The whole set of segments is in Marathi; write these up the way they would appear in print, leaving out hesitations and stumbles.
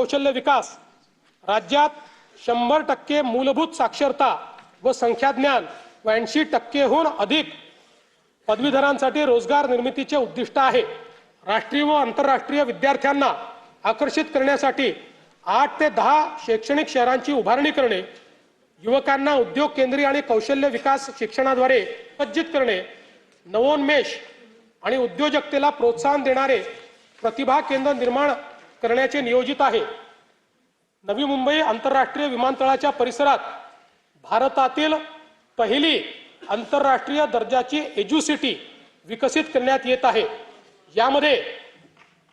कौशल्य विकास राज्यात 100% मूलभूत साक्षरता व संख्याज्ञान व 80%हून अधिक पदवीधरांसाठी रोजगार निर्मितीचे उद्दिष्ट आहे। राष्ट्रीय व आंतरराष्ट्रीय विद्यार्थ्यांना आकर्षित करण्यासाठी 8 ते 10 शैक्षणिक शहरांची उभारणी करणे, युवकांना उद्योग केंद्रीय आणि कौशल्य विकास शिक्षणाद्वारे सज्जित करणे, नवोन्मेष आणि उद्योजकतेला प्रोत्साहन देणारे प्रतिभा केंद्र निर्माण करण्याचे नियोजित आहे। नवी मुंबई आंतरराष्ट्रीय विमानतळाच्या परिसरात भारतातील पहिली आंतरराष्ट्रीय दर्जाची एज्युसिटी विकसित करण्यात येत आहे। यामध्ये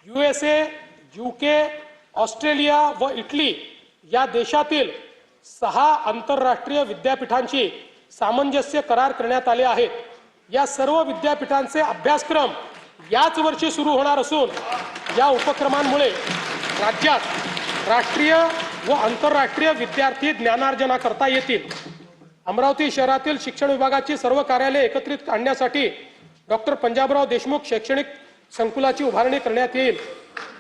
USA, UK, ऑस्ट्रेलिया व इटली या देशातील 6 आंतरराष्ट्रीय विद्यापीठांची सामंजस्य करार करण्यात आले आहेत। या सर्व विद्यापीठांचे अभ्यासक्रम याच वर्षी सुरू होणार असून या उपक्रमांमुळे राज्यात राष्ट्रीय व आंतरराष्ट्रीय विद्यार्थी ज्ञानार्जना करता येतील। अमरावती शहरातील शिक्षण विभागाची सर्व कार्यालये एकत्रित आणण्यासाठी डॉक्टर पंजाबराव देशमुख शैक्षणिक संकुलाची उभारणी करण्यात येईल।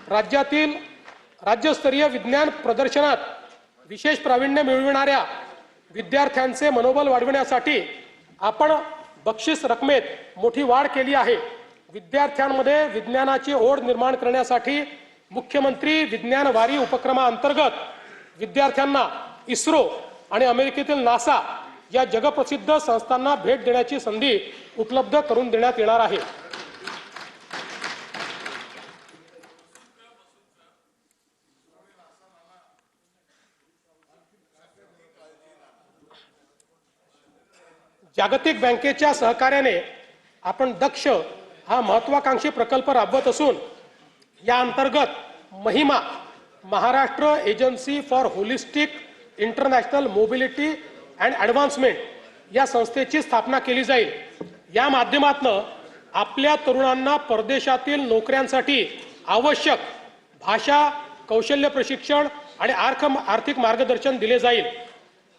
राज्यातील राज्यस्तरीय विज्ञान प्रदर्शनात विशेष प्रावीण्य मिळविणाऱ्या विद्यार्थ्यांचे मनोबल वाढविण्यासाठी आपण बक्षीस रकमेत मोठी वाढ केली आहे। विद्यार्थ्यांमध्ये विज्ञानाची ओढ निर्माण करण्यासाठी मुख्यमंत्री विज्ञान वारी उपक्रमाअंतर्गत विद्यार्थ्यांना इस्रो आणि अमेरिकेतील नासा या जगप्रसिद्ध संस्थांना भेट देण्याची संधी उपलब्ध करून देण्यात येणार आहे। जागतिक बँकेच्या सहकार्याने आपण दक्ष हा महत्त्वाकांक्षी प्रकल्प राबवत असून या अंतर्गत Mahima Maharashtra agency for holistic international mobility and advancement या संस्थेची स्थापना केली जाईल। या माध्यमातून आपल्या तरुणांना परदेशातील नोकऱ्यांसाठी आवश्यक भाषा कौशल्य प्रशिक्षण आणि आर्थिक मार्गदर्शन दिले जाईल।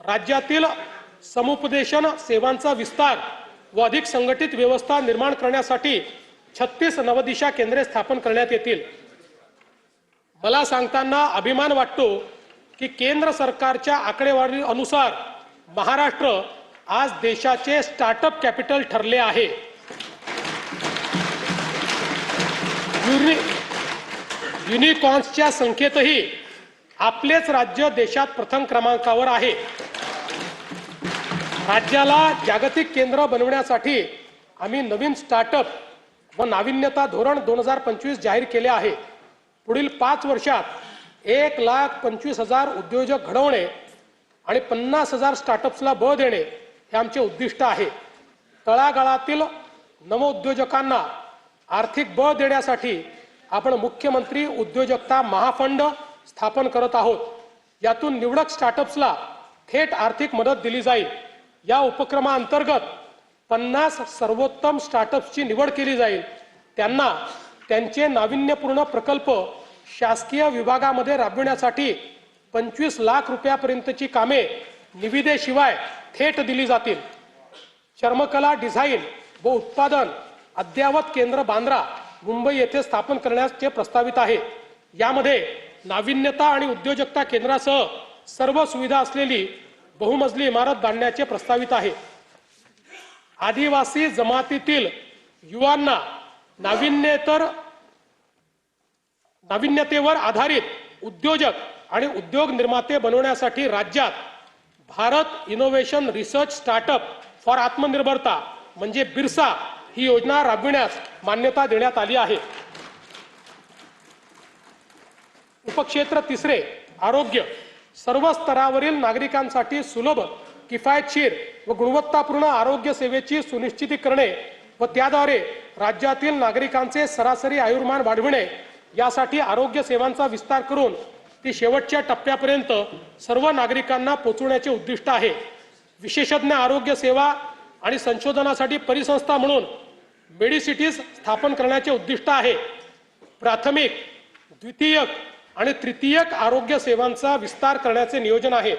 राज्यातील समुपदेशन सेवांचा विस्तार व अधिक संघटित व्यवस्था निर्माण करण्यासाठी 36 नवदिशा केंद्रे स्थापन करण्यात येतील। मला सांगताना अभिमान वाटतो की केंद्र सरकारच्या आकडेवारीनुसार महाराष्ट्र आज देशाचे स्टार्टअप कॅपिटल ठरले आहे। युनिकॉर्न्सच्या संख्येतही आपलेच राज्य देशात प्रथम क्रमांकावर आहे। राज्याला जागतिक केंद्र बनवण्यासाठी आम्ही नवीन स्टार्टअप व नाविन्यता धोरण 2025 जाहीर केले आहे। पुढील 5 वर्षात 1,25,000 उद्योजक घडवणे आणि 50,000 स्टार्टअप्सला बळ देणे हे आमचे उद्दिष्ट आहे। तळागाळातील नवोद्योजकांना आर्थिक बळ देण्यासाठी आपण मुख्यमंत्री उद्योजकता महाफंड स्थापन करत आहोत। यातून निवडक स्टार्टअप्सला थेट आर्थिक मदत दिली जाईल। या उपक्रमाअंतर्गत 50 सर्वोत्तम स्टार्टअप्सची निवड केली जाईल। त्यांना त्यांचे नाविन्यपूर्ण प्रकल्प शासकीय विभागामध्ये राबविण्यासाठी 25 लाख रुपयापर्यंतची कामे निविदेशिवाय थेट दिली जातील। चर्मकला डिझाईन व उत्पादन अद्ययावत केंद्र बांद्रा मुंबई येथे स्थापन करण्याचे प्रस्तावित आहे। यामध्ये नाविन्यता आणि उद्योजकता केंद्रासह सर्व सुविधा असलेली बहुमजली इमारत बांधण्याचे प्रस्तावित आहे। आदिवासी जमातीतील युवांना नाविन्यतेवर आधारित उद्योजक आणि उद्योग निर्माते बनवण्यासाठी राज्यात Bharat innovation research startup for आत्मनिर्भरता म्हणजे बिरसा ही योजना राबविण्यास मान्यता देण्यात आली आहे। उपक्षेत्र 3 आरोग्य सर्व स्तरावरील नागरिकांसाठी सुलभ किफायतशीर व गुणवत्तापूर्ण आरोग्य सेवेची सुनिश्चिती करणे व त्याद्वारे राज्यातील नागरिकांचे सरासरी आयुर्मान वाढविणे यासाठी आरोग्य सेवांचा विस्तार करून ती शेवटच्या टप्प्यापर्यंत सर्व नागरिकांना पोहोचवण्याचे उद्दिष्ट आहे। विशेषज्ञ आरोग्य सेवा आणि संशोधनासाठी परिसंस्था म्हणून मेडिसिटीज स्थापन करण्याचे उद्दिष्ट आहे। प्राथमिक, द्वितीयक आणि तृतीयक आरोग्य सेवांचा विस्तार करण्याचे नियोजन आहे।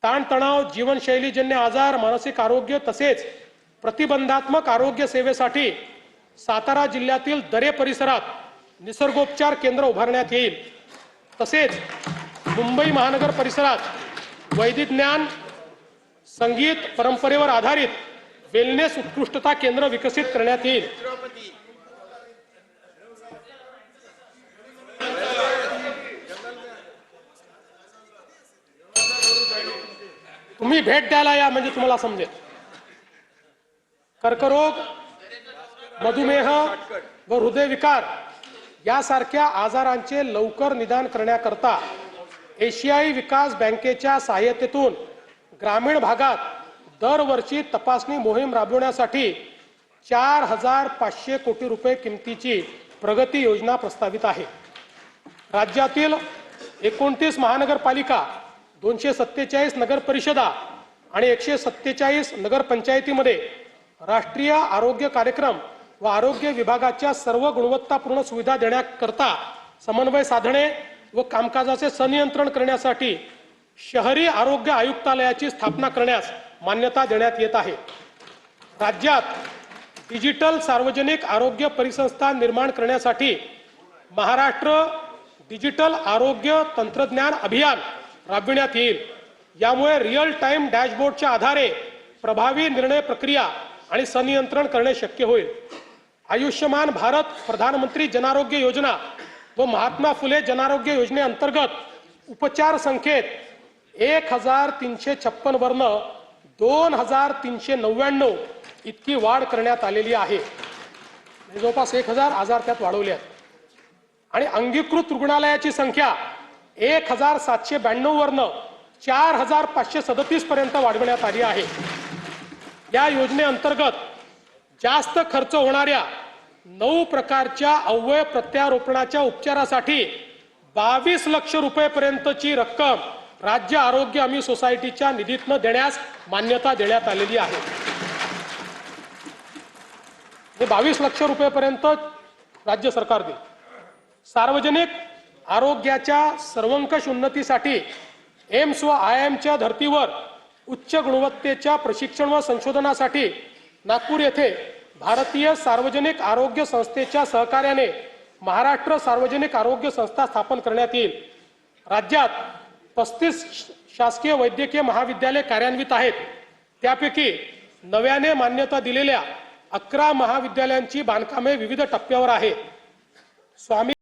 ताणतणाव, जीवनशैलीजन्य आजार, मानसिक आरोग्य तसेच प्रतिबंधात्मक आरोग्य सेवेसाठी सातारा जिल्ह्यातील दरे परिसरात निसर्गोपचार केंद्र उभारण्यात येईल। तसेच मुंबई महानगर परिसरात वैदिक ज्ञान, संगीत परंपरेवर आधारित वेलनेस उत्कृष्टता केंद्र विकसित करण्यात येईल। तुम्ही भेट द्यायला या म्हणजे तुम्हाला समजेल। कर्करोग, मधुमेह व हृदयविकार यासारख्या आजारांचे लवकर निदान करण्याकरता एशियाई विकास बँकेच्या सहाय्यतेतून ग्रामीण भागात दरवर्षी तपासणी मोहीम राबवण्यासाठी 4,500 कोटी रुपये किमतीची प्रगती योजना प्रस्तावित आहे। राज्यातील 29 महानगरपालिका, 247 नगर परिषदा आणि 147 नगरपंचायतीमध्ये राष्ट्रीय आरोग्य कार्यक्रम व आरोग्य विभागाच्या सर्व गुणवत्तापूर्ण सुविधा देण्याकरता समन्वय साधणे व कामकाजाचे संनियंत्रण करण्यासाठी शहरी आरोग्य आयुक्तालयाची स्थापना करण्यास मान्यता देण्यात येत आहे। राज्यात डिजिटल सार्वजनिक आरोग्य परिसंस्था निर्माण करण्यासाठी महाराष्ट्र डिजिटल आरोग्य तंत्रज्ञान अभियान राबविण्यात येईल। यामुळे रिअल टाइम डॅशबोर्डच्या आधारे प्रभावी निर्णय प्रक्रिया आणि संनियंत्रण करणे शक्य होईल। आयुष्यमान भारत प्रधानमंत्री जनारोग्य योजना व महात्मा फुले जनारोग्य योजनेअंतर्गत उपचार संख्येत 1,356 वरन 2,399 इतकी वाढ करण्यात आलेली आहे। जवळपास 1,000 आजार त्यात वाढवले आहेत। आणि अंगीकृत रुग्णालयाची संख्या 1,792 वरन 4,537 पर्यंत वाढवण्यात आली आहे। या योजनेअंतर्गत जास्त खर्च होणाऱ्या 9 प्रकारच्या अवयव प्रत्यारोपणाच्या उपचारासाठी 22 लाख रुपये पर्यंतची रक्कम राज्य आरोग्य हमी सोसायटीच्या निधीतून देण्यास मान्यता देण्यात आलेली आहे। 22 लाख रुपये पर्यंत राज्य सरकार देईल। सार्वजनिक आरोग्याच्या सर्वंकष उन्नतीसाठी एम्स व IIMच्या धर्तीवर उच्च गुणवत्तेच्या प्रशिक्षण व संशोधनासाठी नागपूर येथे भारतीय सार्वजनिक आरोग्य संस्थेच्या सहकार्याने महाराष्ट्र सार्वजनिक आरोग्य संस्था स्थापन करण्यात येईल। राज्यात 35 शासकीय वैद्यकीय महाविद्यालय कार्यान्वित आहेत। त्यापैकी नव्याने मान्यता दिलेल्या 11 महाविद्यालयांची बांधकामे विविध टप्प्यावर आहे। स्वामी